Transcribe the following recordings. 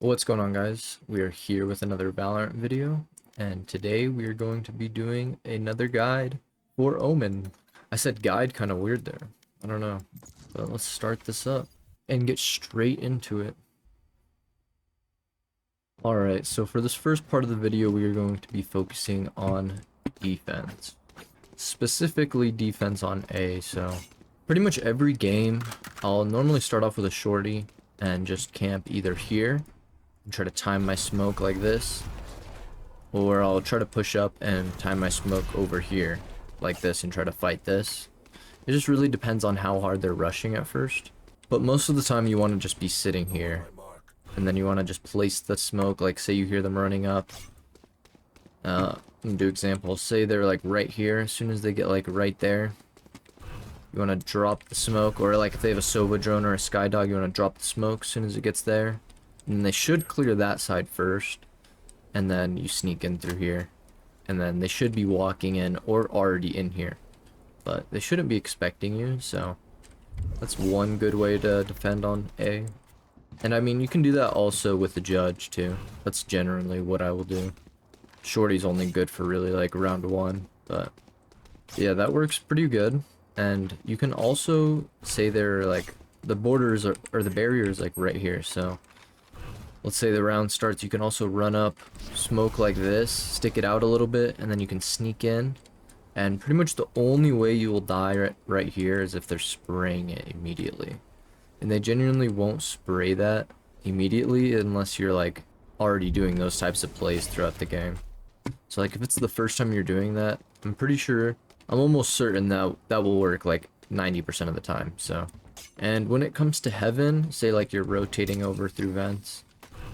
What's going on, guys? We are here with another Valorant video, and today we are going to be doing another guide for Omen. I said guide kind of weird there. I don't know, but let's start this up and get straight into it. Alright, so for this first part of the video, we are going to be focusing on defense. Specifically defense on A, so pretty much every game, I'll normally start off with a shorty and just camp either here and try to time my smoke like this, or I'll try to push up and time my smoke over here like this and try to fight this. It just really depends on how hard they're rushing at first, but most of the time you want to just be sitting here and then you want to just place the smoke. Like, say you hear them running up, do example, say they're like right here. As soon as they get like right there, you want to drop the smoke, or like if they have a Sova drone or a Skydog, you want to drop the smoke as soon as it gets there. And they should clear that side first, and then you sneak in through here, and then they should be walking in or already in here, but they shouldn't be expecting you. So that's one good way to defend on A. And I mean, you can do that also with the judge too. That's generally what I will do. Shorty's only good for really like round one, but yeah, that works pretty good. And you can also say they're like the borders or the barriers like right here. So let's say the round starts, you can also run up, smoke like this, stick it out a little bit, and then you can sneak in. And pretty much the only way you will die right here is if they're spraying it immediately. And they genuinely won't spray that immediately unless you're like already doing those types of plays throughout the game. So like if it's the first time you're doing that, I'm pretty sure, I'm almost certain that that will work like 90% of the time. So, and when it comes to heaven, say like you're rotating over through vents,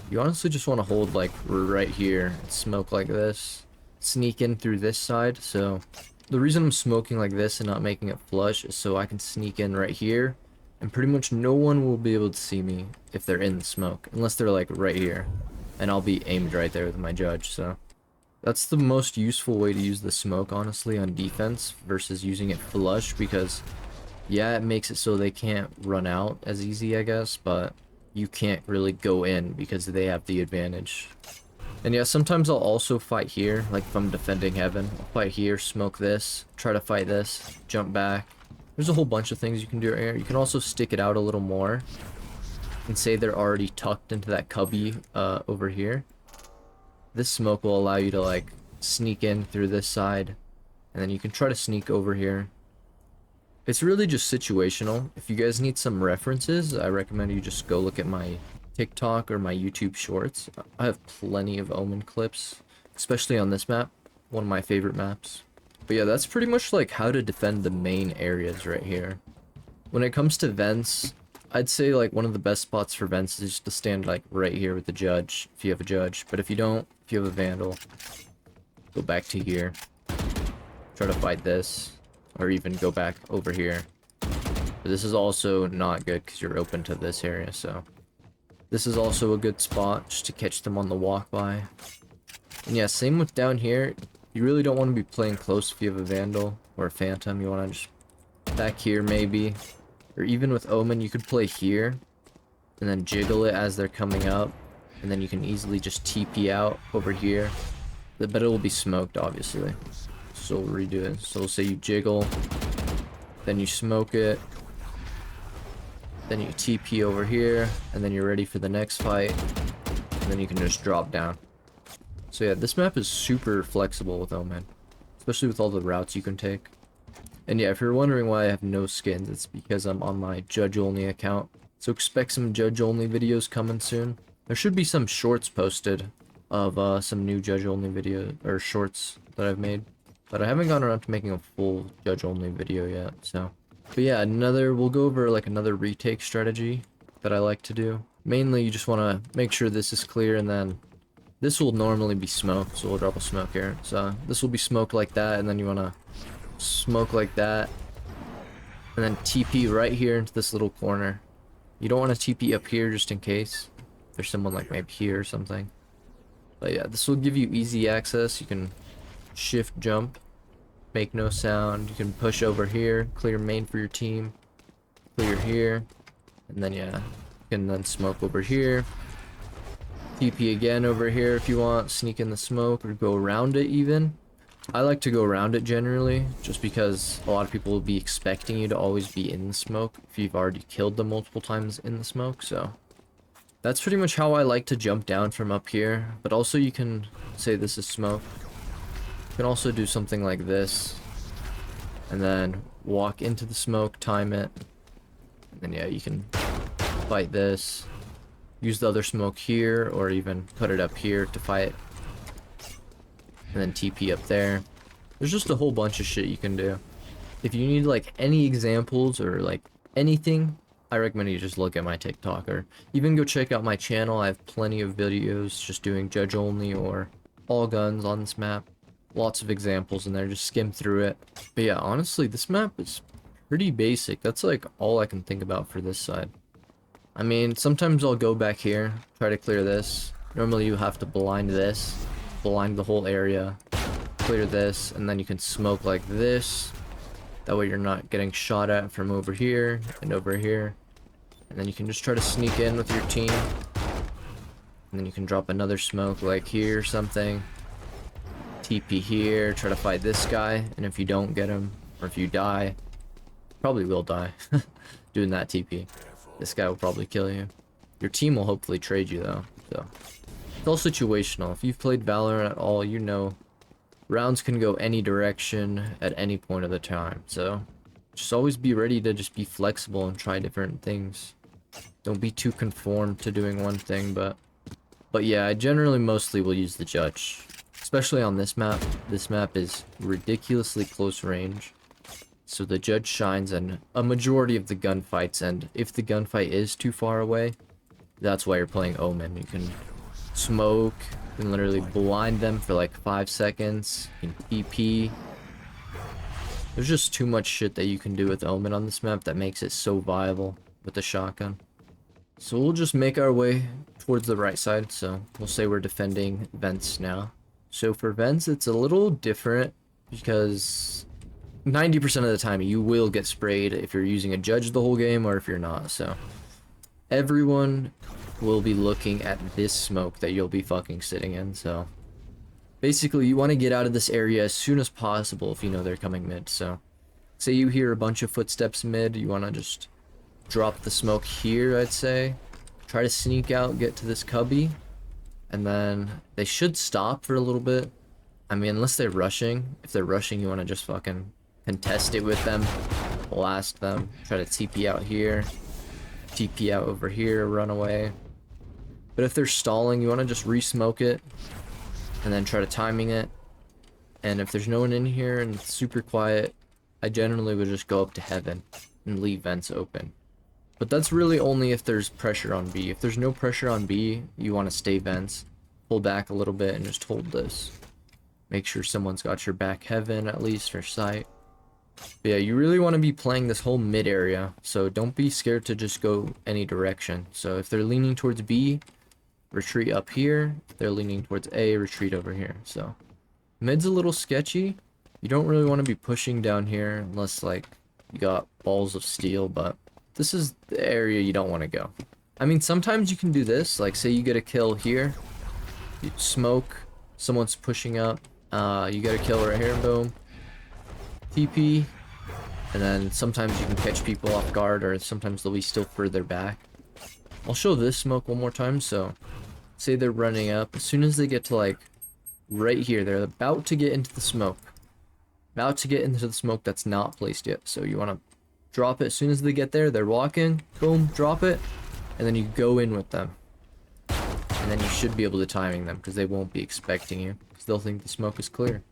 you honestly just want to hold like right here, smoke like this, sneak in through this side. So the reason I'm smoking like this and not making it flush is so I can sneak in right here, and pretty much no one will be able to see me if they're in the smoke, unless they're like right here, and I'll be aimed right there with my judge. So that's the most useful way to use the smoke, honestly, on defense versus using it flush, because yeah, it makes it so they can't run out as easy, I guess, but you can't really go in because they have the advantage. And yeah, sometimes I'll also fight here, like if I'm defending heaven. I'll fight here, smoke this, try to fight this, jump back. There's a whole bunch of things you can do right here. You can also stick it out a little more and say they're already tucked into that cubby over here. This smoke will allow you to like sneak in through this side, and then you can try to sneak over here. It's really just situational. If you guys need some references, I recommend you just go look at my TikTok or my YouTube shorts. I have plenty of Omen clips, especially on this map, one of my favorite maps. But yeah, that's pretty much like how to defend the main areas right here. When it comes to vents, I'd say like one of the best spots for vents is just to stand like right here with the judge, if you have a judge. But if you don't, if you have a vandal, go back to here, try to fight this, or even go back over here. But this is also not good because you're open to this area, so this is also a good spot just to catch them on the walk by. And yeah, same with down here. You really don't want to be playing close if you have a vandal or a phantom. You want to just back here maybe, or even with Omen, you could play here and then jiggle it as they're coming up, and then you can easily just TP out over here. But it will be smoked, obviously. So we'll redo it. So we'll say you jiggle, then you smoke it, then you TP over here, and then you're ready for the next fight, and then you can just drop down. So yeah, this map is super flexible with Omen, especially with all the routes you can take. And yeah, if you're wondering why I have no skins, it's because I'm on my judge-only account. So expect some judge-only videos coming soon. There should be some shorts posted of some new judge-only video or shorts that I've made, but I haven't gotten around to making a full judge-only video yet. So, but yeah, we'll go over like another retake strategy that I like to do. Mainly, you just want to make sure this is clear, and then this will normally be smoked, so we'll drop a smoke here. So this will be smoked like that, and then you want to smoke like that, and then TP right here into this little corner. You don't want to TP up here just in case there's someone like maybe here or something. But yeah, this will give you easy access. You can shift jump, make no sound. You can push over here, clear main for your team, clear here, and then yeah, you can then smoke over here, TP again over here if you want, sneak in the smoke or go around it even. I like to go around it generally, just because a lot of people will be expecting you to always be in the smoke if you've already killed them multiple times in the smoke, so. That's pretty much how I like to jump down from up here, but also you can say this is smoke. You can also do something like this, and then walk into the smoke, time it, and then yeah, you can fight this. Use the other smoke here, or even put it up here to fight. And then TP up there. There's just a whole bunch of shit you can do. If you need like any examples or like anything, I recommend you just look at my TikTok or even go check out my channel. I have plenty of videos just doing judge only or all guns on this map. Lots of examples in there, just skim through it. But yeah, honestly, this map is pretty basic. That's like all I can think about for this side. I mean, sometimes I'll go back here, try to clear this. Normally you have to blind this, blind the whole area, clear this, and then you can smoke like this. That way you're not getting shot at from over here and over here. And then you can just try to sneak in with your team. And then you can drop another smoke like here or something. TP here, try to fight this guy, and if you don't get him, or if you die, probably will die doing that TP. This guy will probably kill you. Your team will hopefully trade you though, so. It's all situational. If you've played Valorant at all, you know rounds can go any direction at any point of the time, so just always be ready to just be flexible and try different things. Don't be too conformed to doing one thing, but yeah, I generally mostly will use the judge. Especially on this map. This map is ridiculously close range. So the judge shines in a majority of the gunfights, and if the gunfight is too far away, that's why you're playing Omen. You can smoke, you can literally blind them for like 5 seconds, you can TP. There's just too much shit that you can do with Omen on this map that makes it so viable with the shotgun. So we'll just make our way towards the right side, so we'll say we're defending vents now. So for vents, it's a little different because 90% of the time you will get sprayed if you're using a judge the whole game or if you're not, so everyone will be looking at this smoke that you'll be fucking sitting in, so basically you want to get out of this area as soon as possible if you know they're coming mid. So say you hear a bunch of footsteps mid, you want to just drop the smoke here, I'd say. Try to sneak out, get to this cubby, and then they should stop for a little bit. I mean, unless they're rushing. If they're rushing, you want to just fucking contest it with them, blast them, try to TP out here, TP out over here, run away. But if they're stalling, you want to just re-smoke it, and then try to timing it. And if there's no one in here and it's super quiet, I generally would just go up to heaven and leave vents open. But that's really only if there's pressure on B. If there's no pressure on B, you want to stay vents, pull back a little bit and just hold this. Make sure someone's got your back heaven at least for sight. But yeah, you really want to be playing this whole mid area, so don't be scared to just go any direction. So if they're leaning towards B, retreat up here. If they're leaning towards A, retreat over here. So mid's a little sketchy. You don't really want to be pushing down here unless like you got balls of steel, but this is the area you don't want to go. I mean, sometimes you can do this, like say you get a kill here, you smoke, someone's pushing up, you get a kill right here, boom, TP, and then sometimes you can catch people off guard, or sometimes they'll be still further back. I'll show this smoke one more time. So say they're running up, as soon as they get to like right here, they're about to get into the smoke, that's not placed yet. So you want to drop it as soon as they get there. They're walking, boom, drop it, and then you go in with them, and then you should be able to timing them because they won't be expecting you because they'll think the smoke is clear.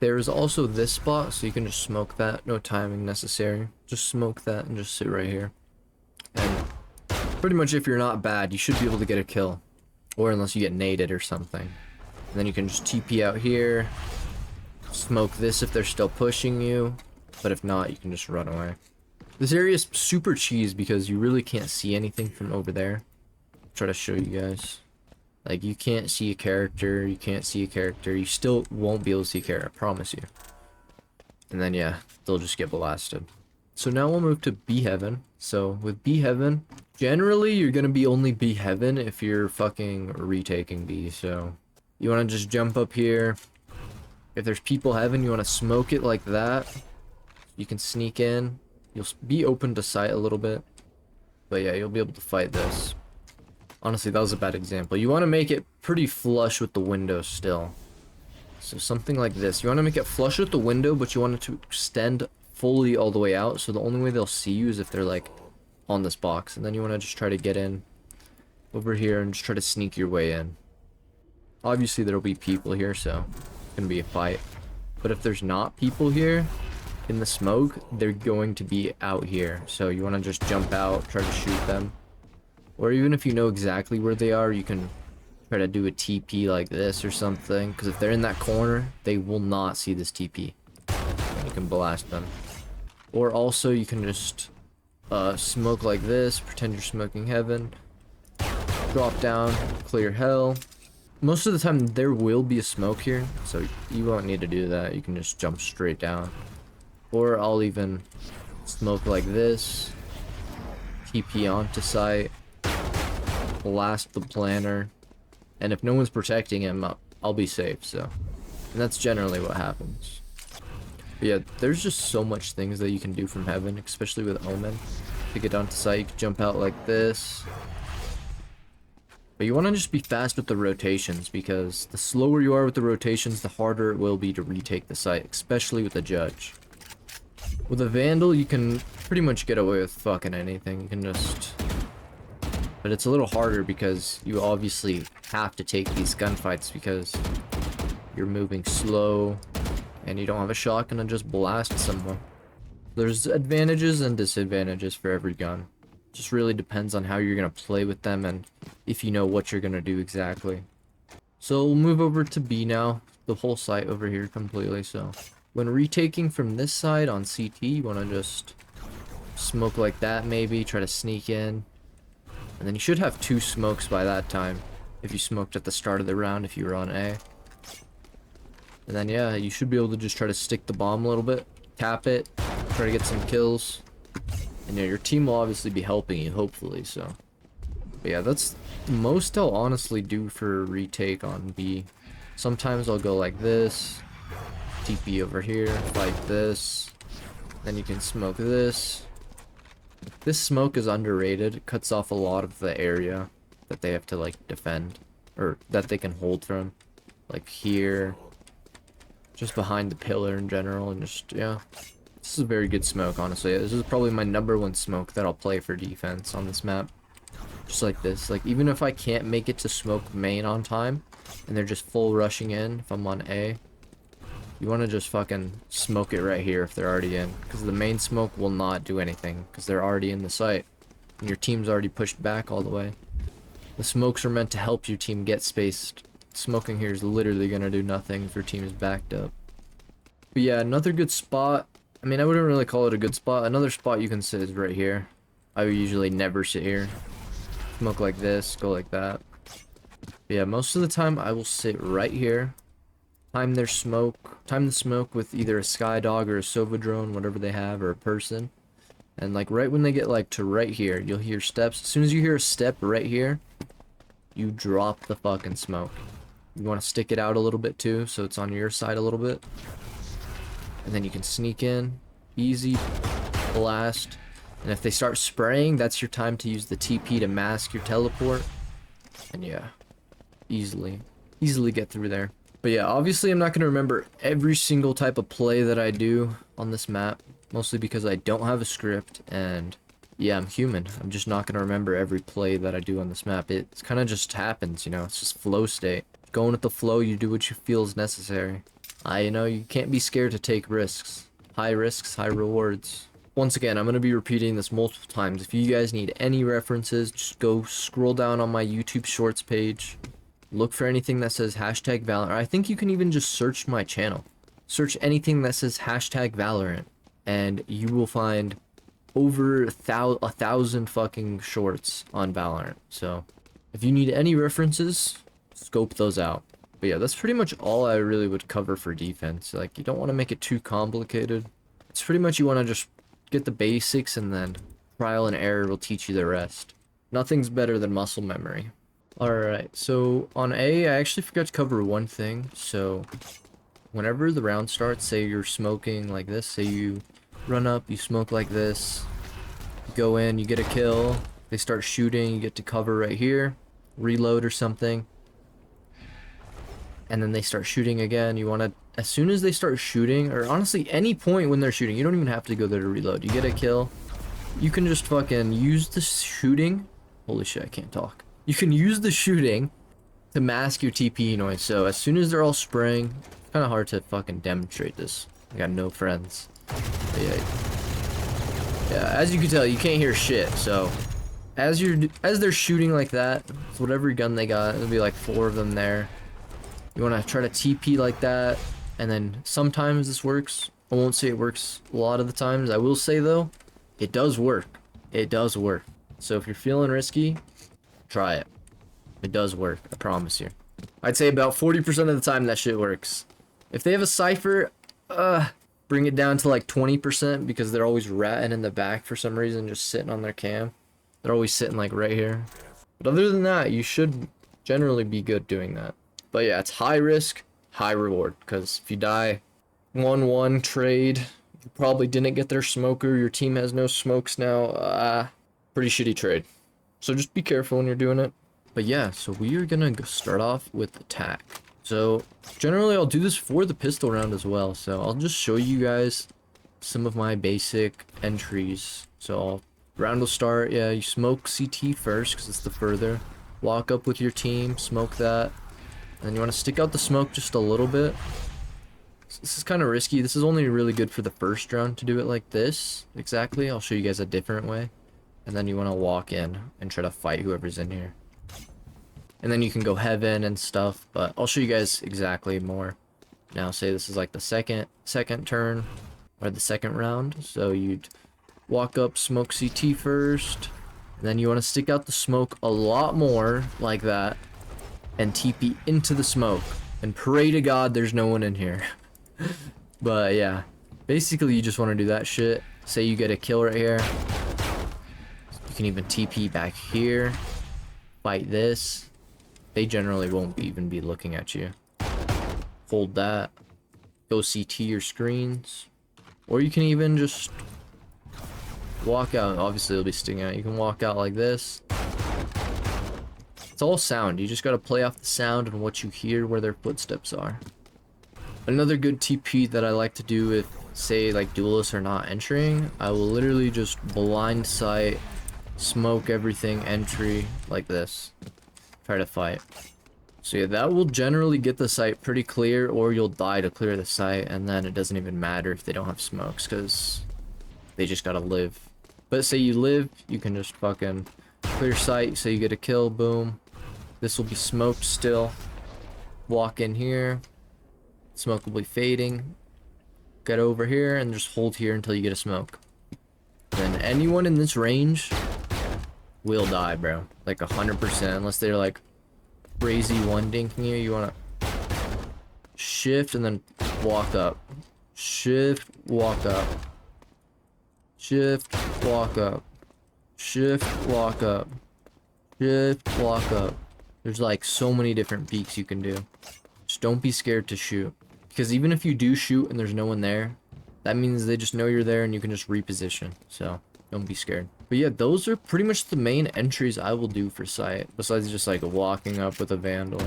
There is also this spot, so you can just smoke that, no timing necessary. Just smoke that and just sit right here, and pretty much if you're not bad, you should be able to get a kill, or unless you get naded or something. And then you can just TP out here, smoke this if they're still pushing you, but if not, you can just run away. This area is super cheese because you really can't see anything from over there. I'll try to show you guys. Like, you can't see a character, you still won't be able to see a character, I promise you. And then, yeah, they'll just get blasted. So now we'll move to B heaven. So with B heaven, generally you're gonna be only B heaven if you're fucking retaking B. So you wanna just jump up here. If there's people heaven, you wanna smoke it like that. You can sneak in. You'll be open to sight a little bit. But yeah, you'll be able to fight this. Honestly, that was a bad example. You want to make it pretty flush with the window still. So something like this. You want to make it flush with the window, but you want it to extend fully all the way out. So the only way they'll see you is if they're like on this box. And then you want to just try to get in over here and just try to sneak your way in. Obviously, there'll be people here, so it's going to be a fight. But if there's not people here in the smoke, they're going to be out here. So you want to just jump out, try to shoot them. Or even if you know exactly where they are, you can try to do a TP like this or something. Because if they're in that corner, they will not see this TP. And you can blast them. Or also, you can just smoke like this, pretend you're smoking heaven. Drop down, clear hell. Most of the time, there will be a smoke here. So you won't need to do that. You can just jump straight down. Or I'll even smoke like this. TP onto site. Blast the planner, and if no one's protecting him, I'll be safe. So, and that's generally what happens. But yeah, there's just so much things that you can do from heaven, especially with Omen. To get onto site, you can jump out like this. But you want to just be fast with the rotations, because the slower you are with the rotations, the harder it will be to retake the site, especially with the judge. With a Vandal, you can pretty much get away with fucking anything. You can just... But it's a little harder because you obviously have to take these gunfights because you're moving slow and you don't have a shotgun to just blast someone. There's advantages and disadvantages for every gun. It just really depends on how you're going to play with them and if you know what you're going to do exactly. So we'll move over to B now. The whole site over here completely. So when retaking from this side on CT, you want to just smoke like that maybe. Try to sneak in. And then you should have 2 smokes by that time, if you smoked at the start of the round, if you were on A. And then, yeah, you should be able to just try to stick the bomb a little bit, tap it, try to get some kills. And yeah, your team will obviously be helping you, hopefully, so. But yeah, that's the most I'll honestly do for retake on B. Sometimes I'll go like this, TP over here, fight this, then you can smoke this. This smoke is underrated. It cuts off a lot of the area that they have to like defend, or that they can hold from, like here, just behind the pillar in general, and just, yeah, this is a very good smoke, honestly. This is probably my #1 smoke that I'll play for defense on this map. Just like this, like even if I can't make it to smoke main on time and they're just full rushing in, if I'm on A, you want to just fucking smoke it right here if they're already in. Because the main smoke will not do anything. Because they're already in the site. And your team's already pushed back all the way. The smokes are meant to help your team get spaced. Smoking here is literally going to do nothing if your team is backed up. But yeah, another good spot. I mean, I wouldn't really call it a good spot. Another spot you can sit is right here. I would usually never sit here. Smoke like this, go like that. But yeah, most of the time I will sit right here. Time the smoke with either a sky dog or a Sova drone, whatever they have, or a person. And like right when they get like to right here, you'll hear steps. As soon as you hear a step right here, you drop the fucking smoke. You want to stick it out a little bit too, so it's on your side a little bit. And then you can sneak in, easy, blast. And if they start spraying, that's your time to use the TP to mask your teleport. And yeah, easily get through there. But yeah, obviously I'm not going to remember every single type of play that I do on this map. Mostly because I don't have a script, and yeah, I'm human. I'm just not going to remember every play that I do on this map. It kind of just happens, you know, it's just flow state. Going with the flow, you do what you feel is necessary. You know, you can't be scared to take risks. High risks, high rewards. Once again, I'm going to be repeating this multiple times. If you guys need any references, just go scroll down on my YouTube Shorts page. Look for anything that says hashtag Valorant. I think you can even just search my channel. Search anything that says hashtag Valorant. And you will find over a thousand fucking shorts on Valorant. So, if you need any references, scope those out. But yeah, that's pretty much all I really would cover for defense. Like, you don't want to make it too complicated. It's pretty much you want to just get the basics, and then trial and error will teach you the rest. Nothing's better than muscle memory. Alright, so on A, I actually forgot to cover one thing. So whenever the round starts, say you're smoking like this, say you run up, you smoke like this, you go in, you get a kill, they start shooting, you get to cover right here, reload or something, and then they start shooting again. You want to, as soon as they start shooting, or honestly any point when they're shooting, you don't even have to go there to reload. You get a kill, you can just fucking use the shooting. Holy shit, I can't talk. You can use the shooting to mask your TP noise. So as soon as they're all spraying, it's kind of hard to fucking demonstrate this. I got no friends. But yeah, as you can tell, you can't hear shit. So as they're shooting like that, whatever gun they got, there'll be like 4 of them there. You want to try to TP like that, and then sometimes this works. I won't say it works a lot of the times. I will say though, it does work. It does work. So if you're feeling risky, try it. It does work, I promise you. I'd say about 40% of the time that shit works. If they have a cypher, bring it down to like 20% because they're always ratting in the back for some reason, just sitting on their cam. They're always sitting like right here. But other than that, you should generally be good doing that. But yeah, it's high risk, high reward. Because if you die 1-1 trade, you probably didn't get their smoker, your team has no smokes now, pretty shitty trade. So just be careful when you're doing it. But yeah, so we are gonna start off with attack. So generally I'll do this for the pistol round as well. So I'll just show you guys some of my basic entries. So round will start, yeah, you smoke CT first because it's the further. Walk up with your team, smoke that. And then you want to stick out the smoke just a little bit. This is kind of risky. This is only really good for the first round to do it like this. Exactly. I'll show you guys a different way. And then you want to walk in and try to fight whoever's in here. And then you can go heaven and stuff, but I'll show you guys exactly more. Now say this is like the second turn or the second round. So you'd walk up, smoke CT first, and then you want to stick out the smoke a lot more like that and TP into the smoke and pray to God there's no one in here. But yeah, basically you just want to do that shit. Say you get a kill right here, you can even TP back here, fight this. They generally won't even be looking at you. Hold that, go CT your screens, or you can even just walk out. Obviously it'll be sticking out. You can walk out like this. It's all sound. You just gotta play off the sound and what you hear where their footsteps are. Another good TP that I like to do if, say, like duelists are not entering, I will literally just blind sight, smoke everything, entry like this. Try to fight. So yeah, that will generally get the site pretty clear, or you'll die to clear the site, and then it doesn't even matter if they don't have smokes because they just gotta live. But say you live, you can just fucking clear sight. Say you get a kill, boom. This will be smoked still. Walk in here. Smoke will be fading. Get over here and just hold here until you get a smoke. Then anyone in this range will die, bro. Like 100%, unless they're like crazy one dinking you. You wanna shift and then walk up. Shift, walk up. Shift, walk up. Shift, walk up. Shift, walk up. There's like so many different peaks you can do. Just don't be scared to shoot. Because even if you do shoot and there's no one there, that means they just know you're there and you can just reposition. So don't be scared. But yeah, those are pretty much the main entries I will do for sight. Besides just like walking up with a vandal.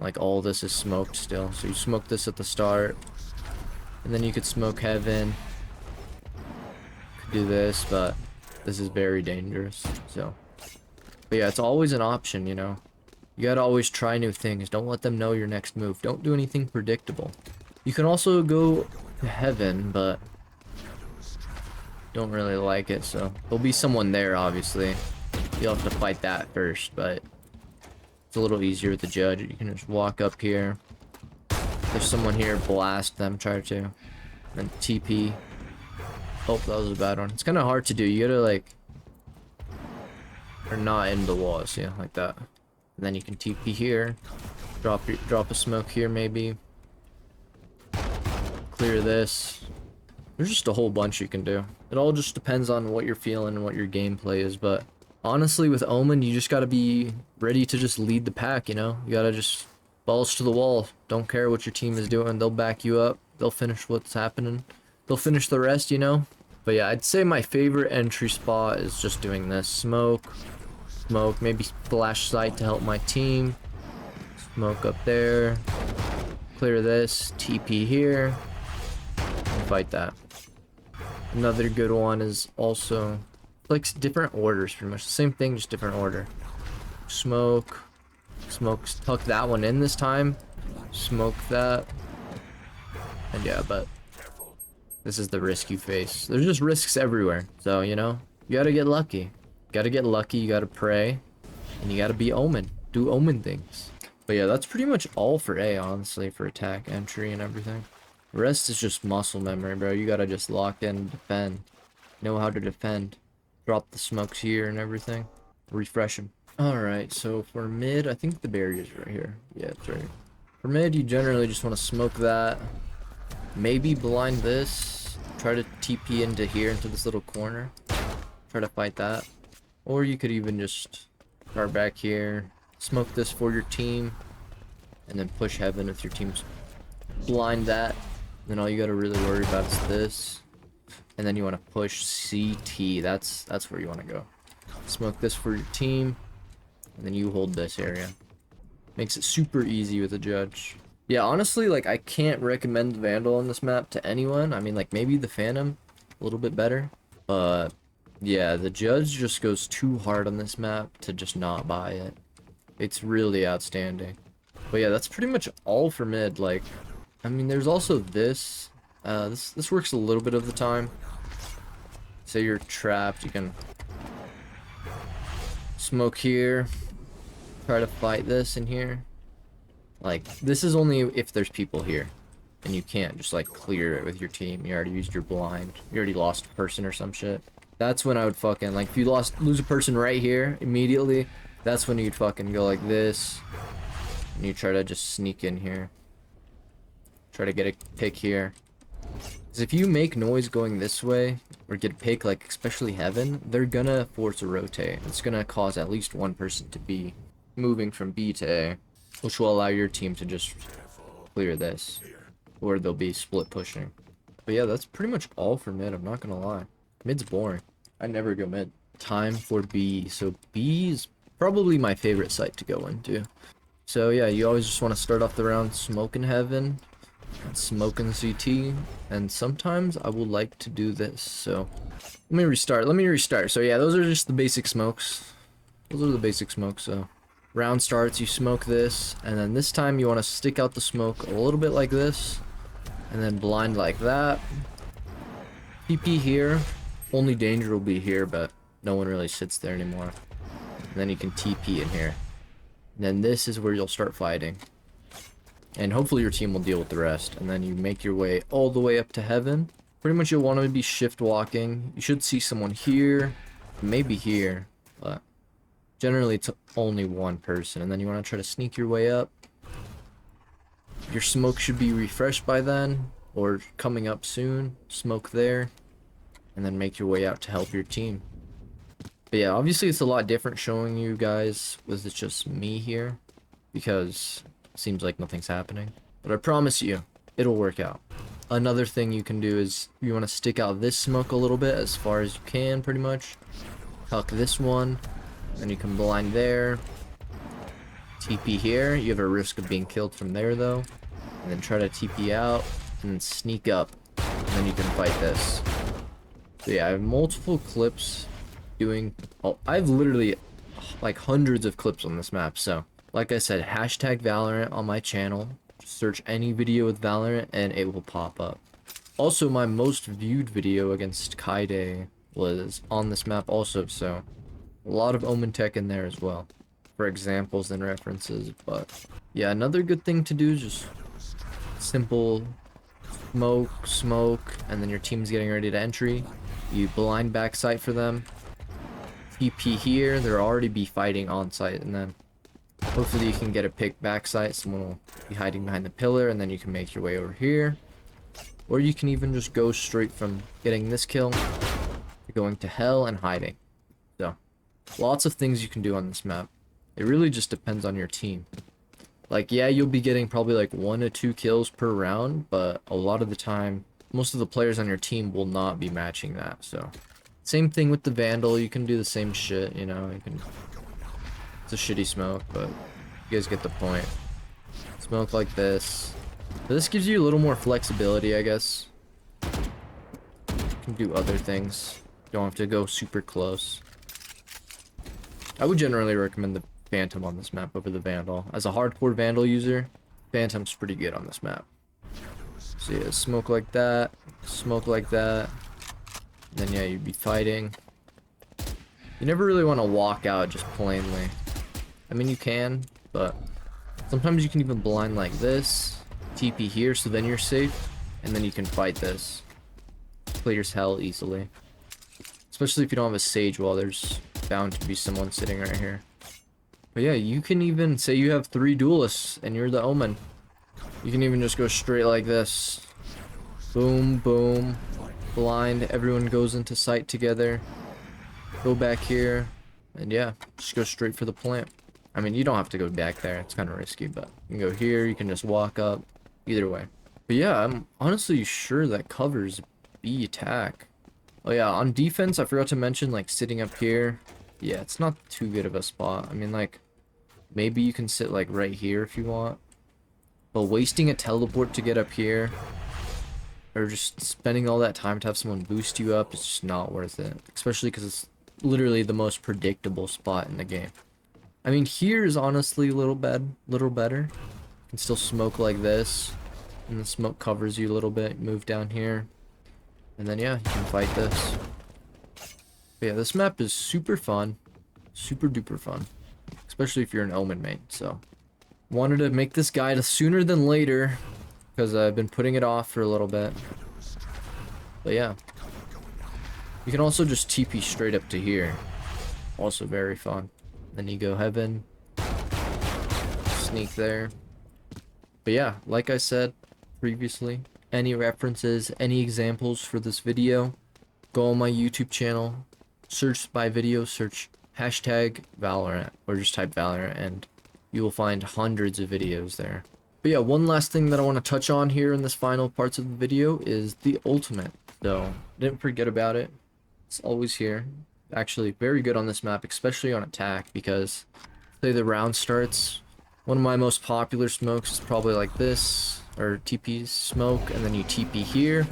Like all this is smoked still. So you smoke this at the start. And then you could smoke heaven. Could do this, but this is very dangerous. So. But yeah, it's always an option, you know. You gotta always try new things. Don't let them know your next move. Don't do anything predictable. You can also go to heaven, but don't really like it, so there'll be someone there, obviously. You'll have to fight that first, but it's a little easier with the judge. You can just walk up here. There's someone here, blast them, try to. Then TP. Oh, that was a bad one. It's kind of hard to do. You gotta, like, or not in the walls, yeah, like that. And then you can TP here, drop a smoke here maybe, clear this, There's just a whole bunch you can do. It all just depends on what you're feeling and what your gameplay is, but honestly, with Omen, you just gotta be ready to just lead the pack, you know? You gotta just balls to the wall. Don't care what your team is doing. They'll back you up. They'll finish what's happening. They'll finish the rest, you know? But yeah, I'd say my favorite entry spot is just doing this. Smoke, maybe flash sight to help my team. Smoke up there. Clear this. TP here. And fight that. Another good one is also like different orders, pretty much the same thing, just different order. Smoke, tuck that one in this time. Smoke that. And yeah, but this is the risk you face. There's just risks everywhere. So, you know, you gotta get lucky. You gotta get lucky, you gotta pray. And you gotta be Omen. Do Omen things. But yeah, that's pretty much all for A, honestly, for attack, entry, and everything. The rest is just muscle memory, bro. You gotta just lock in and defend. Know how to defend. Drop the smokes here and everything. Refresh them. Alright, so for mid, I think the barrier's right here. Yeah, it's right here. For mid, you generally just want to smoke that. Maybe blind this. Try to TP into here, into this little corner. Try to fight that. Or you could even just start back here. Smoke this for your team. And then push heaven if your team's blind that. Then all you gotta really worry about is this. And then you want to push CT. That's where you want to go. Smoke this for your team. And then you hold this area. Makes it super easy with a judge. Yeah, honestly, like, I can't recommend the Vandal on this map to anyone. I mean, like, maybe the Phantom a little bit better. But, yeah, the judge just goes too hard on this map to just not buy it. It's really outstanding. But yeah, that's pretty much all for mid. Like, I mean, there's also this. This works a little bit of the time. Say you're trapped, you can smoke here. Try to fight this in here. Like, this is only if there's people here. And you can't just, like, clear it with your team. You already used your blind. You already lost a person or some shit. That's when I would fucking, like, if you lose a person right here, immediately, that's when you'd fucking go like this. And you try to just sneak in here. Try to get a pick here. Because if you make noise going this way, or get a pick, like, especially heaven, they're gonna force a rotate. It's gonna cause at least one person to be moving from B to A, which will allow your team to just clear this, or they'll be split pushing. But yeah, that's pretty much all for mid, I'm not gonna lie. Mid's boring. I never go mid. Time for B. So B is probably my favorite site to go into. So yeah, you always just want to start off the round smoking heaven, and smoking CT, and sometimes I would like to do this. So let me restart. So yeah, those are just the basic smokes. Those are the basic smokes. So round starts, you smoke this, and then this time you want to stick out the smoke a little bit like this, and then blind like that. TP here. Only danger will be here, but no one really sits there anymore. And then you can TP in here. And then this is where you'll start fighting. And hopefully your team will deal with the rest. And then you make your way all the way up to heaven. Pretty much you'll want to be shift walking. You should see someone here, maybe here, but generally it's only one person. And then you want to try to sneak your way up. Your smoke should be refreshed by then, or coming up soon. Smoke there, and then make your way out to help your team. But yeah, obviously it's a lot different showing you guys with it's just me here, because it seems like nothing's happening. But I promise you, it'll work out. Another thing you can do is you want to stick out this smoke a little bit as far as you can, pretty much. Tuck this one, and you can blind there. TP here, you have a risk of being killed from there though. And then try to TP out, and then sneak up, and then you can fight this. So yeah, I have multiple clips doing, I've literally like hundreds of clips on this map. So like I said, hashtag Valorant on my channel. Search any video with Valorant and it will pop up. Also, my most viewed video against Kaide was on this map also, so a lot of Omen tech in there as well for examples and references. But yeah, another good thing to do is just simple smoke, and then your team's getting ready to entry. You blind backside for them. TP here, they'll already be fighting on site, and then hopefully you can get a pick backside. Someone will be hiding behind the pillar, and then you can make your way over here. Or you can even just go straight from getting this kill to going to hell and hiding. So, lots of things you can do on this map. It really just depends on your team. Like, yeah, you'll be getting probably like 1 to 2 kills per round, but a lot of the time, most of the players on your team will not be matching that, so. Same thing with the Vandal, you can do the same shit, you know, you can... It's a shitty smoke, but you guys get the point. Smoke like this. But this gives you a little more flexibility, I guess. You can do other things. You don't have to go super close. I would generally recommend the Phantom on this map over the Vandal. As a hardcore Vandal user, Phantom's pretty good on this map. So yeah, smoke like that, smoke like that. Then yeah, you'd be fighting. You never really want to walk out just plainly. I mean, you can, but sometimes you can even blind like this, TP here, so then you're safe, and then you can fight this. Clears hell easily. Especially if you don't have a Sage wall, there's bound to be someone sitting right here. But yeah, you can even say you have 3 duelists and you're the Omen. You can even just go straight like this. Boom, boom. Blind, everyone goes into sight together. Go back here. And yeah, just go straight for the plant. I mean, you don't have to go back there. It's kind of risky, but you can go here. You can just walk up. Either way. But yeah, I'm honestly sure that covers B attack. Oh yeah, on defense, I forgot to mention, like, sitting up here. Yeah, it's not too good of a spot. I mean, like, maybe you can sit, like, right here if you want. But wasting a teleport to get up here, or just spending all that time to have someone boost you up, it's just not worth it. Especially because it's literally the most predictable spot in the game. I mean, here is honestly a little better. You can still smoke like this, and the smoke covers you a little bit. Move down here, and then yeah, you can fight this. But yeah, this map is super fun, super duper fun, especially if you're an Omen main. So, wanted to make this guide sooner than later, because I've been putting it off for a little bit. But yeah, you can also just TP straight up to here. Also very fun. Then you go heaven, sneak there. But yeah, like I said previously, any references, any examples for this video, go on my YouTube channel, search by video, search hashtag Valorant, or just type Valorant, and you will find hundreds of videos there. But yeah, one last thing that I want to touch on here in this final parts of the video is the ultimate. So, didn't forget about it. It's always here. Actually, very good on this map, especially on attack, because say the round starts, one of my most popular smokes is probably like this, or TP smoke, and then you TP here,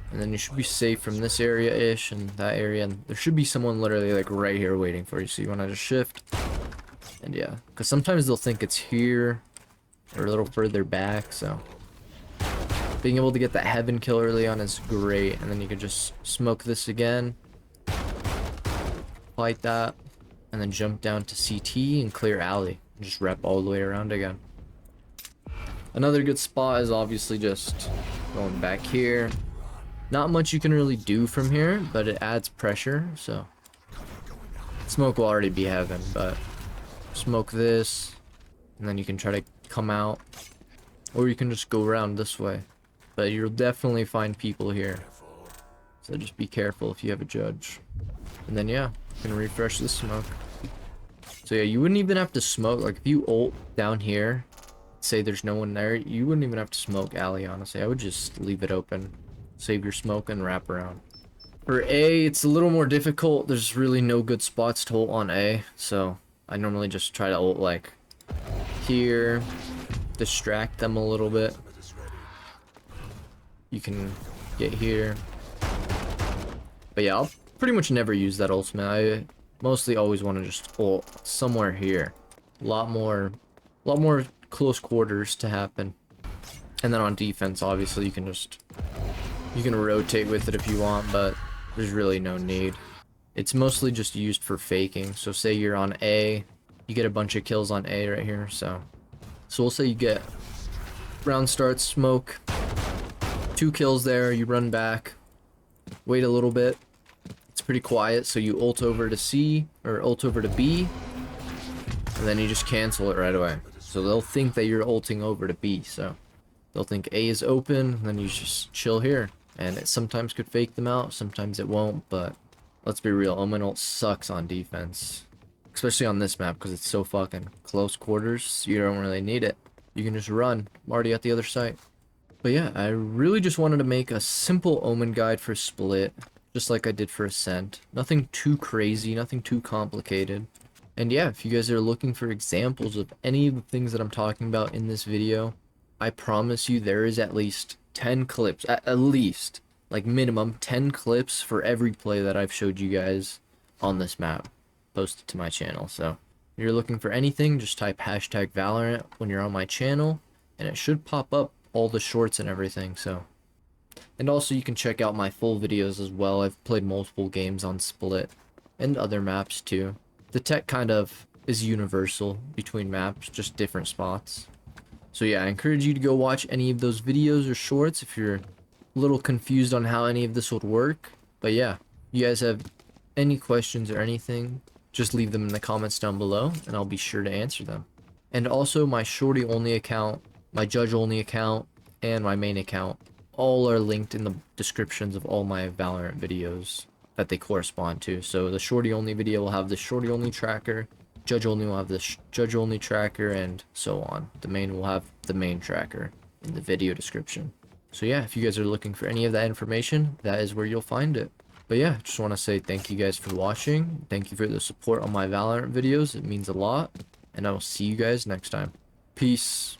and then you should be safe from this area-ish and that area, and there should be someone literally like right here waiting for you, so you want to just shift, and yeah, because sometimes they'll think it's here, or a little further back, so being able to get that heaven kill early on is great, and then you can just smoke this again, fight that, and then jump down to CT and clear alley. And just rep all the way around again. Another good spot is obviously just going back here. Not much you can really do from here, but it adds pressure, so smoke will already be heaven, but smoke this, and then you can try to come out, or you can just go around this way. But you'll definitely find people here, so just be careful if you have a judge. And then yeah, you can refresh the smoke. So yeah, you wouldn't even have to smoke. Like if you ult down here, say there's no one there, you wouldn't even have to smoke alley, honestly. I would just leave it open, save your smoke, and wrap around. For A, it's a little more difficult. There's really no good spots to ult on A, so I normally just try to ult like here, distract them a little bit. You can get here. But yeah, I'll pretty much never use that ultimate. I mostly always want to just ult somewhere here. A lot more close quarters to happen. And then on defense, obviously, you can rotate with it if you want, but there's really no need. It's mostly just used for faking. So say you're on A, you get a bunch of kills on A right here. So we'll say you get round start, smoke, 2 kills there, you run back, wait a little bit. It's pretty quiet, so you ult over to C, or ult over to B, and then you just cancel it right away. So they'll think that you're ulting over to B, so They'll think A is open, then you just chill here. And it sometimes could fake them out, sometimes it won't, but let's be real, Omen ult sucks on defense. Especially on this map, because it's so fucking close quarters, you don't really need it. You can just run. I'm already at the other site. But yeah, I really just wanted to make a simple Omen guide for Split, just like I did for Ascent. Nothing too crazy, nothing too complicated. And yeah, if you guys are looking for examples of any of the things that I'm talking about in this video, I promise you there is at least 10 clips, at least, like minimum 10 clips for every play that I've showed you guys on this map posted to my channel. So if you're looking for anything, just type hashtag Valorant when you're on my channel, and it should pop up all the shorts and everything. So, and also you can check out my full videos as well. I've played multiple games on Split and other maps too. The tech kind of is universal between maps, just different spots. So yeah, I encourage you to go watch any of those videos or shorts if you're a little confused on how any of this would work. But yeah, you guys have any questions or anything, just leave them in the comments down below and I'll be sure to answer them. And also my Shorty only account, my Judge only account, and my main account all are linked in the descriptions of all my Valorant videos that they correspond to. So the Shorty only video will have the Shorty only tracker, Judge only will have the Judge only tracker, and so on. The main will have the main tracker in the video description. So yeah, if you guys are looking for any of that information, that is where you'll find it. But yeah, just want to say thank you guys for watching. Thank you for the support on my Valorant videos. It means a lot. And I will see you guys next time. Peace.